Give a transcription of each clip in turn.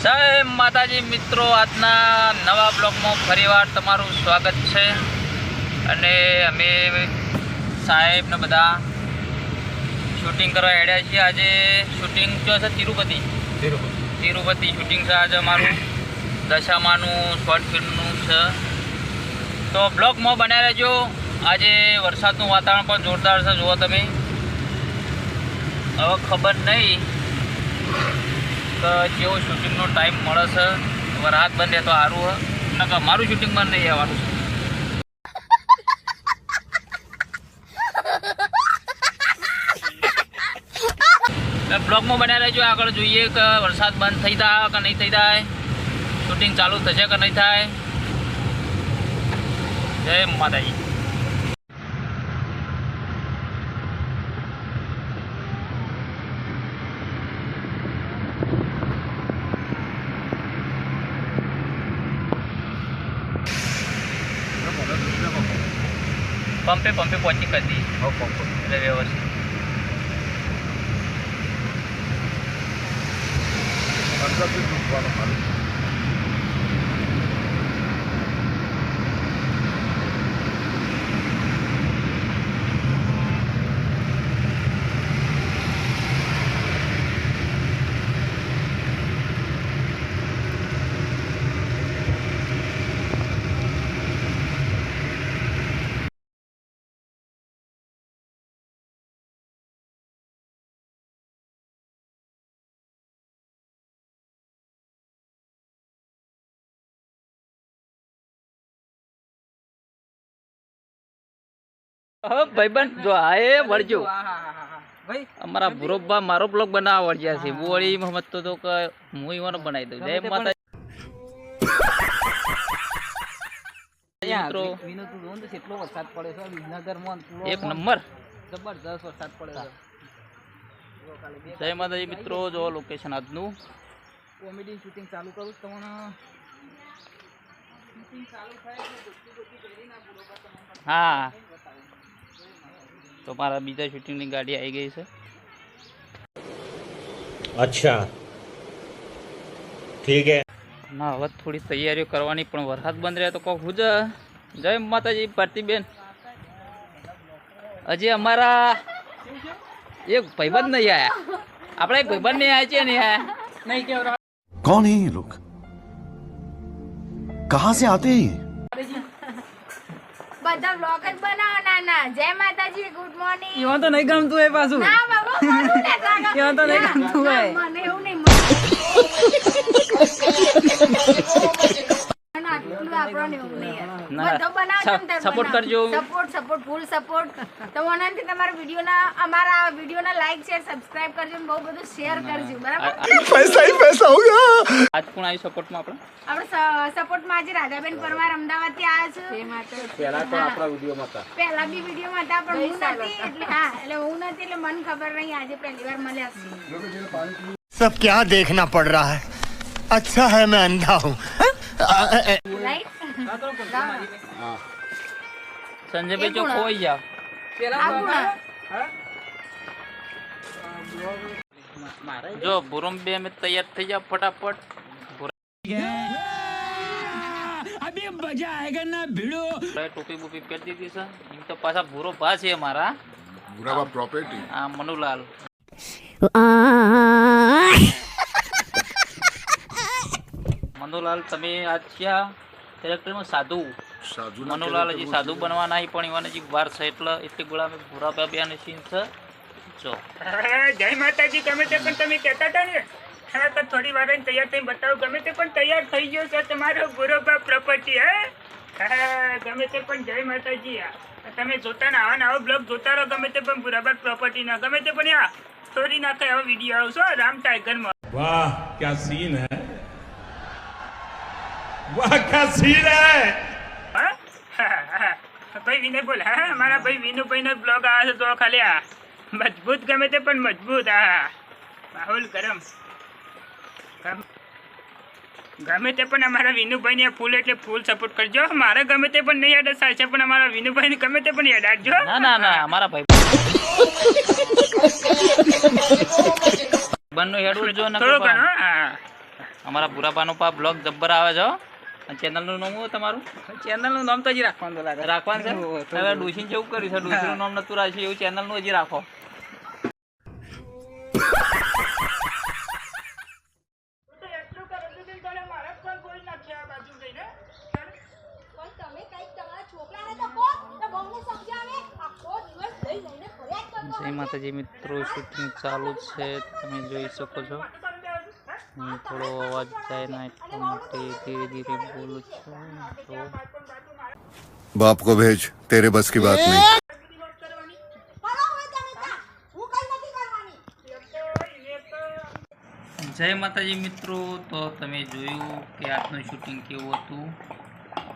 જય માતાજી મિત્રો, આજના નવા બ્લોગમાં ફરીવાર તમારું સ્વાગત છે. અને અમે સાહેબને બધા શૂટિંગ કરવા હેડ્યા છીએ. આજે શૂટિંગ જો છે તિરુપતિ શૂટિંગ છે આજે અમારું દશામાનું શોર્ટ ફિલ્મનું છે. તો બ્લોગમાં બનાવી રહેજો. આજે વરસાદનું વાતાવરણ પણ જોરદાર છે. જુઓ તમે, હવે ખબર નહીં કે કેવો શૂટિંગનો ટાઈમ મળે છે. વરસાદ બંધ તો સારું હોય, ના કે અમારું શૂટિંગ બંધ નહીં આવવાનું છે. બ્લોગમાં બનાવી રહેજો. આગળ જોઈએ કે વરસાદ બંધ થઈ જાય કે નહીં થઈ જાય, શૂટિંગ ચાલુ થશે કે નહીં થાય. જય માતાજી. पंपे पहुंची कर दी એટલે વ્યવસ્થિત. ભાઈબંધ જો આએ વળજો ભાઈ, અમારા બરોબર મારો બ્લોગ બનાવવા વળ્યા છે. બોળી મોહમ્મદ તો કે હું ઈવાનો બનાવી દઉં. જય માતા. મિત્રો કેટલો વરસાદ પડે છે વિજનગરમાં, એક નંબર જબરદસ્ત વરસાદ પડે છે. જય માતાજી મિત્રો, જો લોકેશન આજનું કોમેડી શૂટિંગ ચાલુ કરું તમને. શૂટિંગ ચાલુ થાય હા, તો મારા બીજા શૂટિંગની ગાડી આવી ગઈ છે. અચ્છા ઠીક હે. ના હવે થોડી તૈયારીઓ કરવાની, પણ વરસાદ બંધ રહે તો કોક હુજ. જય માતાજી ભારતીબેન. હજી અમારા એક ભાઈબંધ નહીં આયા. આપણે એક ભાઈબંધ નહીં આવ્યા છે ને નહીં કેવરા. कौन है ये लोग, कहाँ से आते हैं ये? બધા વ્લોગ જ બનાવવાના ના. જય માતાજી, ગુડ મોર્નિંગ. ઈવન તો નહીં ગમતું એ પાછું. ના બાબા, ઈવન તો નહીં ગમતું એ. મને એવું નહીં. સપોર્ટ કરજો. Support full support. તો ઓનલાઈનથી તમારા વિડીયોના, અમારા વિડીયોના લાઈક શેર સબસ્ક્રાઇબ કરજો ને બહુ બધું શેર કરજો. બરાબર, पैसा ही पैसा होगा. આજ કોણ આવી સપોર્ટમાં આપણે? આપણે સપોર્ટમાં આજે રાધાબેન પરમાર અમદાવાદથી આવ્યા છે. પહેલા તો આપણા વિડીયોમાં હતા, પહેલા બી વિડીયોમાં હતા પણ હું નથી, એટલે હા, એટલે હું નથી, એટલે મને ખબર નહીં. આજે પહેલી વાર મળ્યા છે. सब क्या देखना पड़ रहा है, अच्छा है मैं अंधा हूँ. રાઈટ. સંજયભાઈ જો ખોઈ જાવ. જો ભૂરમ બે અમે તૈયાર થઈ જાવ ફટાફટ. अभी मजा आएगा ना भिड़ो. ટોપી બોપી પહેરી દીધી છે. એમ તો પાછા ભૂરો ભા છે અમારા. ભૂરાબા પ્રોપર્ટી. હા, મનુલાલ. મનુલાલ તમે આજ ક્યાં કેરેક્ટરમાં સાધુ? સાધુ મનુલાલ હજી સાધુ બનવા નહીં, પણ એવાને હજી વાર છે. એટલી ગોળા અમે ભૂરા બાબિયાની સીન છે. જો જય માતાજી. ગમે તે પણ તમે કહેતા હતા ને, હા તો થોડી વાર તૈયાર થઈ બતાવો. ગમે તે પણ તૈયાર થઈ ગયો છે તમારો બરોબર પ્રોપર્ટી. હા, ગમે તે પણ જય માતાજી. તમે જોતા ને આવા આવો બ્લોગ જોતા રહો. ગમે તે પણ બરાબર પ્રોપર્ટી ના ગમે તે પણ યા સ્ટોરી નાખે આવો વિડીયો આવશો રામ ટાઈગરમાં. वाह क्या सीन है, वाह क्या सीन है. ભાઈ વિનય બોલ. હા, મારા ભાઈ વિનુભાઈ નો બ્લોગ આવે છે તો ખાલી આ મજબૂત. ગમે તે પણ મજબૂત. હા, માહોલ ગરમ. ગમે તે પણ અમારા વિનુભાઈ ને ફૂલ એટલે ફૂલ સપોર્ટ કરજો. મારે ગમે તે પણ નહીં યાદ છે, પણ અમારા વિનુભાઈ ને ગમે તે પણ યાદ રાખજો. ના ના ના, અમારા ભાઈ બંને હેડવું જો ને થોડું ઘણું. હા, અમારા બુરાબાનો પા બ્લોગ જબ્બર આવે છે હો. અને ચેનલનું નામ શું તમારું? ચેનલનું નામ તો હજી રાખવાનું લાગે. રાખવાનું છે હવે ડોશીને જેવું કર્યું છે, ડોશીનું નામ નતું રાખ્યું એવું ચેનલનું હજી રાખો. તો એટલું કરો તો બેન તને મારા પણ કોઈ નાખ્યા આ બાજુ જઈને પણ તમે કઈક તમારા છોકરાને તો કહો તો બહુને સમજાવે. આખો દિવસ લઈ લઈને ફરિયાદ કરતો જય માતાજી મિત્રો, શૂટિંગ ચાલુ છે તમે જોઈ શકો છો. હું થોડો અવાજ જાય ના એટલા માટે ધીરે ધીરે બોલું છું. તો बाप को भेज तेरे बस की बात नहीं કરો હોય તમે ત્યાં. હું કઈ નથી કરવાની. જય માતાજી મિત્રો, તો તમે જોયું કે આજનું શૂટિંગ કેવું હતું.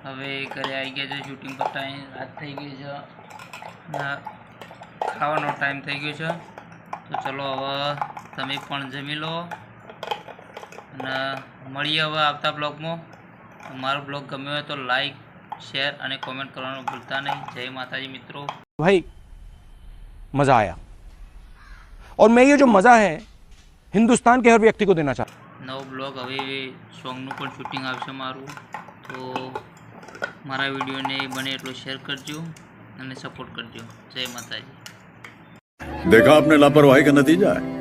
હવે ઘરે આવી ગયા છે, શૂટિંગ પતાવી રાત થઈ ગઈ છે, ખાવાનો ટાઈમ થઈ ગયો છે. તો ચલો હવે તમે પણ જમી લો અને મળીએ હવે આવતા બ્લોગમાં. મારો બ્લોગ ગમ્યો હોય તો લાઈક, શેર અને કોમેન્ટ કરવાનું ભૂલતા નહીં. જય માતાજી મિત્રો. भाई मज़ा आया और मैं ये जो मज़ा है हिंदुस्तान के हर व्यक्ति को देना चाहता हूँ. નવો બ્લોગ હવે સોંગનું પણ શૂટિંગ આવશે મારું. તો મારા વિડીયોને બને એટલો શેર કરજો અને સપોર્ટ કરજો. જય માતાજી. देखा आपने लापरवाही का नतीजा है